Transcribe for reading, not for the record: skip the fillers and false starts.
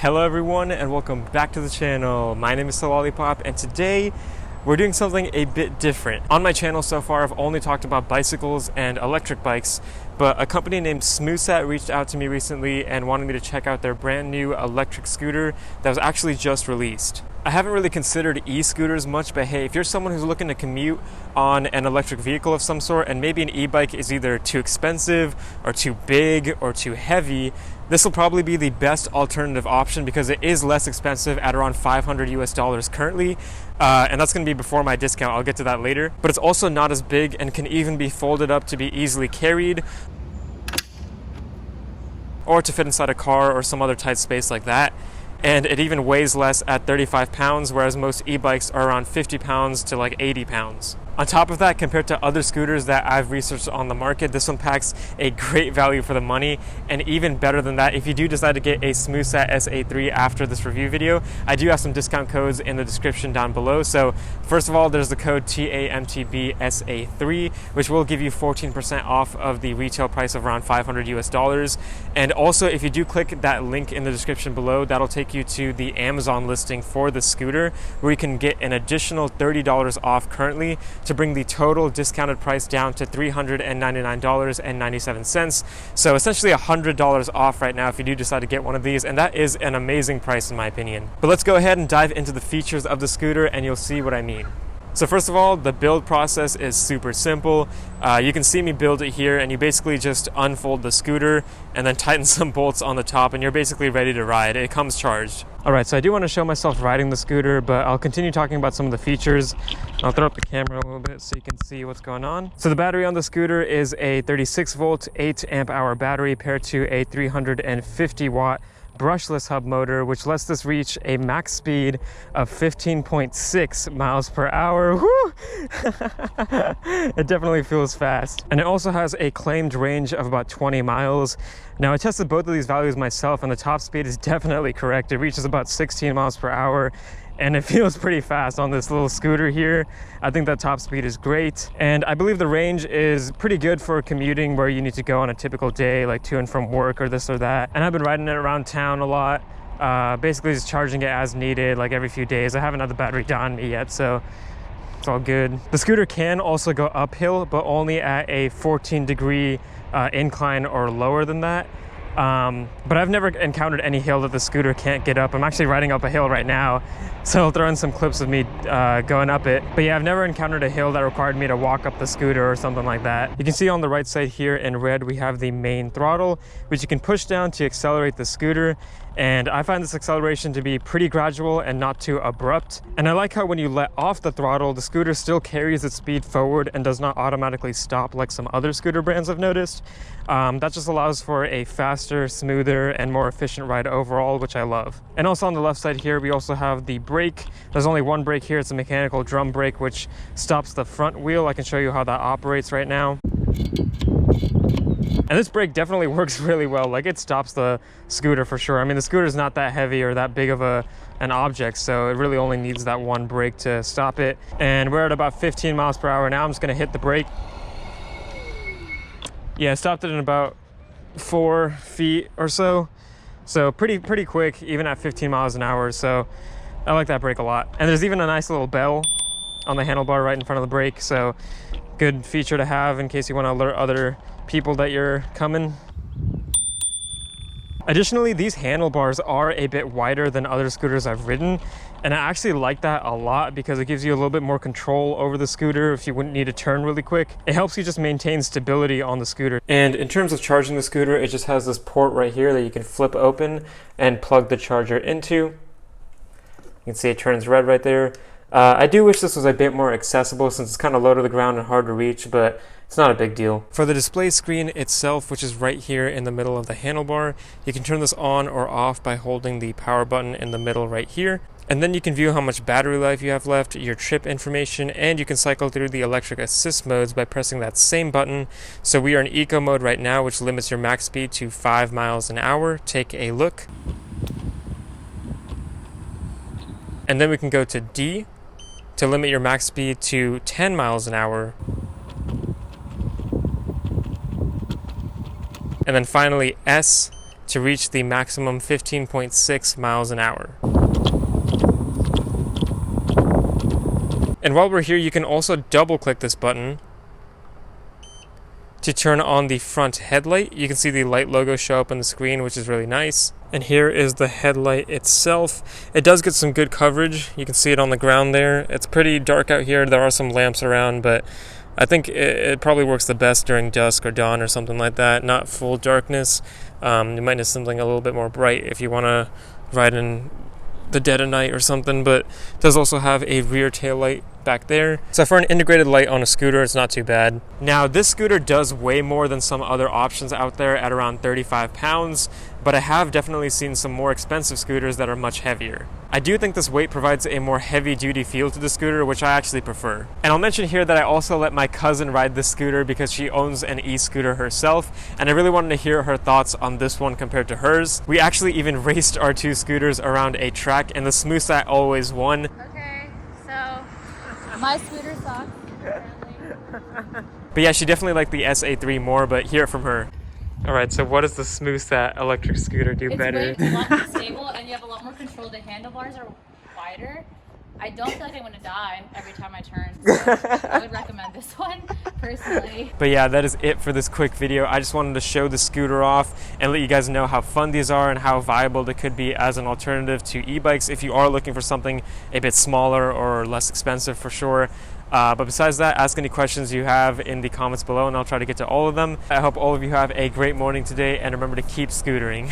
Hello everyone and welcome back to the channel. My name is Lollipop and today we're doing something a bit different. On my channel so far I've only talked about bicycles and electric bikes, but a company named SmooSat reached out to me recently and wanted me to check out their brand new electric scooter that was actually just released. I haven't really considered e-scooters much, but hey, if you're someone who's looking to commute on an electric vehicle of some sort and maybe an e-bike is either too expensive or too big or too heavy, this will probably be the best alternative option because it is less expensive at around $500 currently, and that's going to be before my discount. I'll get to that later. But it's also not as big and can even be folded up to be easily carried or to fit inside a car or some other tight space like that. And it even weighs less at 35 pounds, whereas most e-bikes are around 50 pounds to like 80 pounds. On top of that, compared to other scooters that I've researched on the market, this one packs a great value for the money. And even better than that, if you do decide to get a SmooSat SA3 after this review video, I do have some discount codes in the description down below. So first of all, there's the code TAMTBSA3, which will give you 14% off of the retail price of around $500. And also, if you do click that link in the description below, that'll take you to the Amazon listing for the scooter, where you can get an additional $30 off currently, to bring the total discounted price down to $399.97. So essentially $100 off right now if you do decide to get one of these, and that is an amazing price in my opinion. But let's go ahead and dive into the features of the scooter and you'll see what I mean. So first of all, the build process is super simple. You can see me build it here, and you basically just unfold the scooter and then tighten some bolts on the top and you're basically ready to ride. It comes charged. All right, so I do want to show myself riding the scooter, but I'll continue talking about some of the features. I'll throw up the camera a little bit so you can see what's going on. So the battery on the scooter is a 36 volt, 8 amp hour battery paired to a 350 watt brushless hub motor, which lets this reach a max speed of 15.6 miles per hour. Woo! It definitely feels fast. And it also has a claimed range of about 20 miles. Now I tested both of these values myself and the top speed is definitely correct. It reaches about 16 miles per hour. And it feels pretty fast on this little scooter here. I think that top speed is great. And I believe the range is pretty good for commuting where you need to go on a typical day, like to and from work or this or that. And I've been riding it around town a lot, basically just charging it as needed, like every few days. I haven't had the battery die on me yet, so it's all good. The scooter can also go uphill, but only at a 14-degree incline or lower than that. But I've never encountered any hill that the scooter can't get up. I'm actually riding up a hill right now, so I'll throw in some clips of me going up it. But yeah, I've never encountered a hill that required me to walk up the scooter or something like that. You can see on the right side here in red, we have the main throttle, which you can push down to accelerate the scooter. And I find this acceleration to be pretty gradual and not too abrupt. And I like how when you let off the throttle, the scooter still carries its speed forward and does not automatically stop like some other scooter brands I've noticed. That just allows for a faster, smoother, and more efficient ride overall, which I love. And also on the left side here, we also have the brake. There's only one brake here. It's a mechanical drum brake, which stops the front wheel. I can show you how that operates right now. And this brake definitely works really well. Like, it stops the scooter for sure. I mean, the scooter's not that heavy or that big of an object, so it really only needs that one brake to stop it. And we're at about 15 miles per hour now. I'm just gonna hit the brake. Yeah, I stopped it in about 4 feet or so. So pretty quick, even at 15 miles an hour. So I like that brake a lot. And there's even a nice little bell on the handlebar right in front of the brake. So good feature to have in case you want to alert other people that you're coming. Additionally, these handlebars are a bit wider than other scooters I've ridden, and I actually like that a lot because it gives you a little bit more control over the scooter if you wouldn't need to turn really quick. It helps you just maintain stability on the scooter. And in terms of charging the scooter, it just has this port right here that you can flip open and plug the charger into. You can see it turns red right there. I do wish this was a bit more accessible since it's kind of low to the ground and hard to reach, but it's not a big deal. For the display screen itself, which is right here in the middle of the handlebar, you can turn this on or off by holding the power button in the middle right here. And then you can view how much battery life you have left, your trip information, and you can cycle through the electric assist modes by pressing that same button. So we are in eco mode right now, which limits your max speed to 5 miles an hour. Take a look. And then we can go to D to limit your max speed to 10 miles an hour. And then finally S to reach the maximum 15.6 miles an hour. And while we're here, you can also double click this button to turn on the front headlight. You can see the light logo show up on the screen, which is really nice. And here is the headlight itself. It does get some good coverage. You can see it on the ground there. It's pretty dark out here. There are some lamps around, but I think it probably works the best during dusk or dawn or something like that. Not full darkness. You might need something a little bit more bright if you want to ride in the dead of night or something, but it does also have a rear tail light back there. So for an integrated light on a scooter, it's not too bad. Now, this scooter does weigh more than some other options out there at around 35 pounds, but I have definitely seen some more expensive scooters that are much heavier. I do think this weight provides a more heavy-duty feel to the scooter, which I actually prefer. And I'll mention here that I also let my cousin ride this scooter because she owns an e-scooter herself, and I really wanted to hear her thoughts on this one compared to hers. We actually even raced our two scooters around a track, and the SmooSat always won. Okay, so my scooter sucks, apparently. But yeah, she definitely liked the SA3 more, but hear it from her. Alright, so what does the SmooSat electric scooter do better? It's a lot more stable and you have a lot more control. The handlebars are wider. I don't feel like I'm going to die every time I turn, so I would recommend this one, personally. But yeah, that is it for this quick video. I just wanted to show the scooter off and let you guys know how fun these are and how viable they could be as an alternative to e-bikes if you are looking for something a bit smaller or less expensive for sure. But besides that, ask any questions you have in the comments below and I'll try to get to all of them. I hope all of you have a great morning today and remember to keep scootering.